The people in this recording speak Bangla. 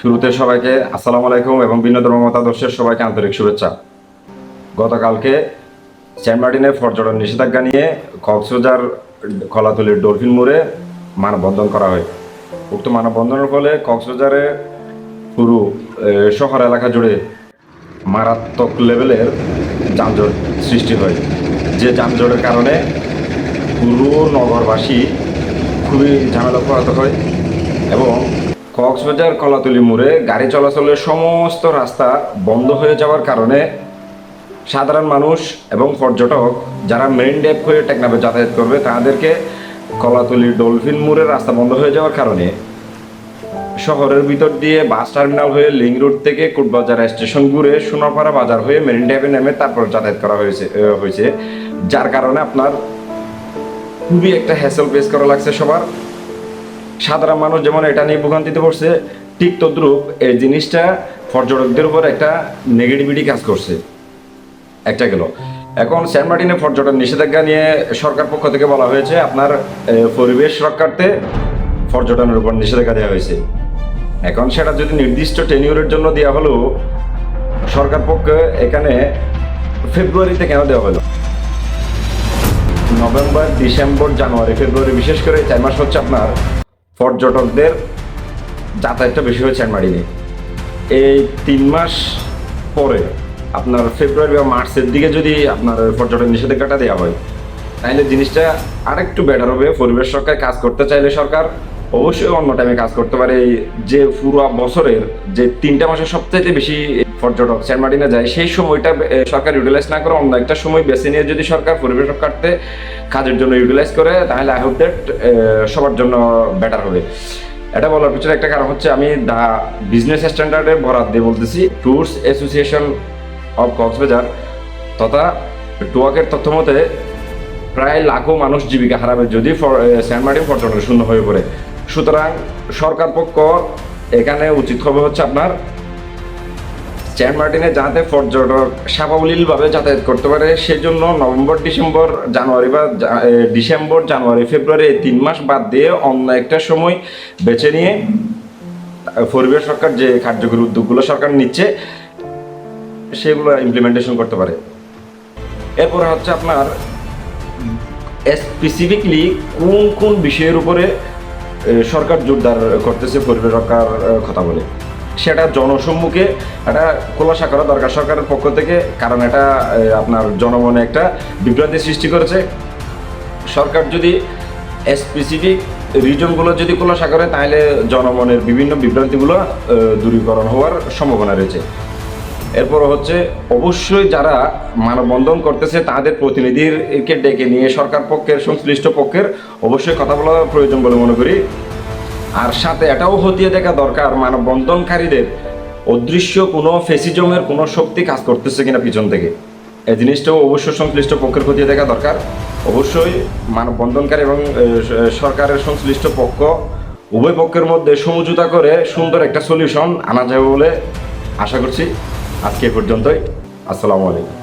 শুরুতে সবাইকে আসসালামু আলাইকুম এবং ভিন্ন ধর্ম মতাদর্শের সবাইকে আন্তরিক শুভেচ্ছা। গতকালকে সেন্ট মার্টিনের পর্যটন নিষেধাজ্ঞা নিয়ে কক্সবাজার কলাতলির ডলফিন মোড়ে মানববন্ধন করা হয়। উক্ত মানববন্ধনের ফলে কক্সবাজারে পুরো শহর এলাকা জুড়ে মারাত্মক লেভেলের যানজট সৃষ্টি হয়, যে যানজটের কারণে পুরো নগরবাসী খুবই ঝামেলা পোহাতে হয় এবং কক্সবাজার কলাতলি মোড়ে গাড়ি চলাচলের সমস্ত রাস্তা বন্ধ হয়ে যাওয়ার কারণে সাধারণ মানুষ এবং পর্যটক যারা মেরিন ড্রাইভ হয়ে টেকনাফে যাতায়াত করবে তাদেরকে কলাতলি ডলফিন মোড়ের রাস্তা বন্ধ হয়ে যাওয়ার কারণে শহরের ভিতর দিয়ে বাস টার্মিনাল হয়ে লিঙ্ক রোড থেকে কোটবাজার স্টেশন ঘুরে সোনাপাড়া বাজার হয়ে মেরিন ড্রাইভে নেমে তারপর যাতায়াত করা হয়েছে যার কারণে আপনার খুবই একটা হ্যাসেল ফেস করা লাগছে সবার। সাধারণ মানুষ যেমন এটা নিয়ে ভোগান্তিতে পড়ছে, ঠিক তদ্রুপ এই জিনিসটা পর্যটকদের উপর একটা নেগেটিভিটি কাজ করছে। একটা গেল, এখন সেন্ট মার্টিনে পর্যটন নিষেধাজ্ঞা নিয়ে সরকার পক্ষ থেকে বলা হয়েছে আপনার পরিবেশ রক্ষার্থে পর্যটনের উপর নিষেধাজ্ঞা দেওয়া হয়েছে। এখন সেটা যদি নির্দিষ্ট টেনিউরের জন্য দেওয়া হলো, সরকার পক্ষে এখানে ফেব্রুয়ারিতে কেন দেওয়া হলো? নভেম্বর, ডিসেম্বর, জানুয়ারি, ফেব্রুয়ারি, বিশেষ করে 4 মাস হচ্ছে আপনার পর্যটকদের যাতায়াতটা বেশি হয় সেন্ট মার্টিনে। এই 3 মাস পরে আপনার ফেব্রুয়ারি বা মার্চের দিকে যদি আপনার পর্যটন নিষেধাজ্ঞাটা দেওয়া হয়, তাহলে জিনিসটা আরেকটু বেটার হবে। পরিবেশ রক্ষায় কাজ করতে চাইলে সরকার অবশ্যই অন্য টাইমে কাজ করতে পারে। যে পুরো বছরের যে 3টা মাসে সবচাইতে বেশি পর্যটক সেন্ট মার্টিনে যায়, সেই সময়টা সরকার ইউটিলাইজ না করে অন্য একটা সময় বেছে নিয়ে যদি সরকার পরিবেশ রক্ষার্থে কাজের জন্য ইউটিলাইজ করে, তাহলে আই হোপ দ্যাট সবার জন্য বেটার হবে। এটা বলার পিছনে একটা কারণ হচ্ছে, আমি দ্য বিজনেস স্ট্যান্ডার্ডের বরাদ দিয়ে বলতেছি, ট্যুরস অ্যাসোসিয়েশন অফ কক্সবাজার তথা টুয়াকের তথ্য মতে প্রায় লাখো মানুষ জীবিকা হারাবে যদি সেন্ট মার্টিন পর্যটন শূন্য হয়ে পড়ে। সুতরাং সরকার পক্ষ এখানে উচিত হবে হচ্ছে আপনার সেন্ট মার্টিনে যাতে পর্যটক সাবলীলভাবে যাতায়াত করতে পারে, সেজন্য নভেম্বর, ডিসেম্বর, জানুয়ারি বা ডিসেম্বর, জানুয়ারি, ফেব্রুয়ারি এই 3 মাস বাদ দিয়ে অন্য একটা সময় বেছে নিয়ে পরিবেশ রক্ষার যে কার্যকরী উদ্যোগগুলো সরকার নিচ্ছে সেগুলো ইমপ্লিমেন্টেশন করতে পারে। এরপরে হচ্ছে আপনার স্পেসিফিকলি কোন কোন বিষয়ের উপরে সরকার জোরদার করতেছে পরিবেশ রক্ষার কথা বলে, সেটা জনসম্মুখে এটা খোলাসা করা দরকার সরকারের পক্ষ থেকে। কারণ এটা আপনার জনমনে একটা বিভ্রান্তি সৃষ্টি করেছে। সরকার যদি স্পেসিফিক রিজনগুলো যদি খোলাসা করে, তাহলে জনমনের বিভিন্ন বিভ্রান্তিগুলো দূরীকরণ হওয়ার সম্ভাবনা রয়েছে। এরপর হচ্ছে অবশ্যই যারা মানববন্ধন করতেছে তাদের প্রতিনিধিকে ডেকে নিয়ে সরকার পক্ষের সংশ্লিষ্ট পক্ষের অবশ্যই কথা বলা প্রয়োজন বলে মনে করি। আর সাথে এটাও খতিয়ে দেখা দরকার মানববন্ধনকারীদের অদৃশ্য কোনো ফেসিজমের কোনো শক্তি কাজ করতেছে কিনা পিছন থেকে, এই জিনিসটাও অবশ্যই সংশ্লিষ্ট পক্ষের খতিয়ে দেখা দরকার। অবশ্যই মানববন্ধনকারী এবং সরকারের সংশ্লিষ্ট পক্ষ উভয় পক্ষের মধ্যে সমঝোতা করে সুন্দর একটা সলিউশন আনা যাবে বলে আশা করছি। আজকে এ পর্যন্তই। আসসালামু আলাইকুম।